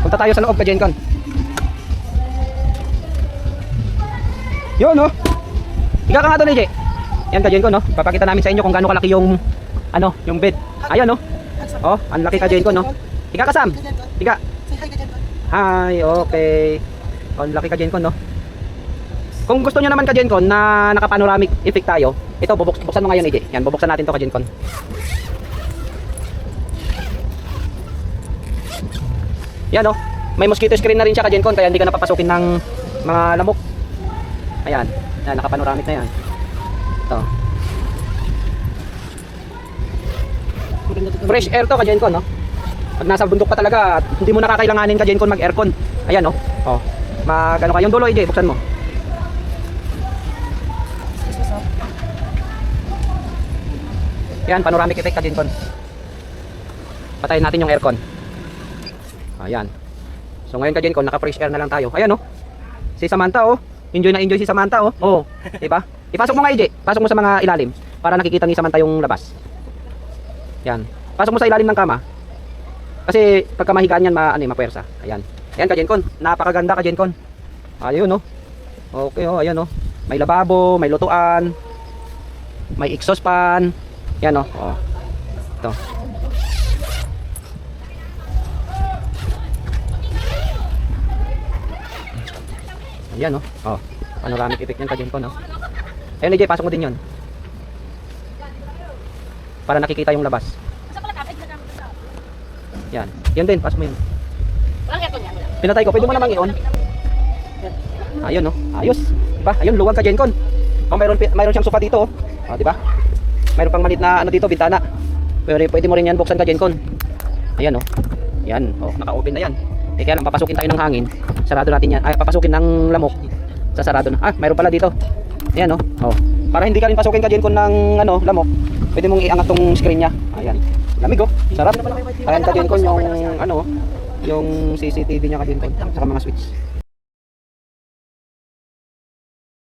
Punta tayo sa loob, Kajencon. Yun, no? Higa ka nga doon, EJ. Yan, Kajencon, no? Papakita namin sa inyo kung gaano kalaki yung, ano, yung bed. Ayan, no? Oh, ang laki, Kajencon, no? Higa ka, Sam. Higa. Hi, okay. Oh, ang laki, Kajencon, no? Kung gusto nyo naman, Kajencon, na naka-panoramic effect tayo, ito, buksan mo ngayon, EJ. Yan, bubuksan natin to, Kajencon. Yan, no? May mosquito screen na rin siya, Kajencon, kaya hindi ka napapasukin ng mga lamok. Ayan, yan, naka-panoramic na yan. Ito. Fresh air to, Kajencon, no? Pag nasa bundok ka talaga, hindi mo nakakailanganin, Kajencon, mag-aircon. Ayan, no? Oh. Mag-ano ka, yung dulo, EJ, buksan mo. Yan, panoramic effect, Kajencon. Patayin natin yung aircon. Ayan. So ngayon, Kajencon, naka-fresh air na lang tayo. Ayan, no? Si Samantha, oh. Enjoy na enjoy si Samantha, oh. Oh, diba? Ipasok mo nga, EJ. Pasok mo sa mga ilalim para nakikita ni Samantha yung labas. Yan. Pasok mo sa ilalim ng kama. Kasi pagka mahigaan yan, mapuwersa. Ayan. Ayan, Kajencon. Napakaganda, Kajencon. Ayun, no? Okay, oh. Ayan, no? May lababo, may lutuan, may exhaust fan. Yan, no? Oh. Ito. Ayan, no? Oh. Panoramic effect yan, Kajencon, no? Ayun, EJ, pasok mo din yun. Para nakikita yung labas. Yan. Yan din, pasok mo yun. Pinatay ko. Pwede mo namang i-on. Ayun, no? Ayos. Diba? Ayun, luwag, Kajencon. Oh, mayroon siyang sofa dito, oh. Oh, diba? Mayroon pang malit na ano dito, bintana. Pwede mo rin yan buksan, Kajencon. Ayan, oh. Yan. Oh, naka-open na yan. Eh, kaya lang, papasukin tayo ng hangin. Sarado natin yan. Ay, papasukin ng lamok. Sasarado na. Ah, mayroon pala dito. Ayan, oh. Oh. Para hindi ka rin pasukin, Kajencon, ng ano, lamok. Pwede mong iangat tong screen niya. Ayan. Lamig, oh. Sarap. Ayan, Kajencon, yung ano, yung CCTV niya, Kajencon. Saka mga switch.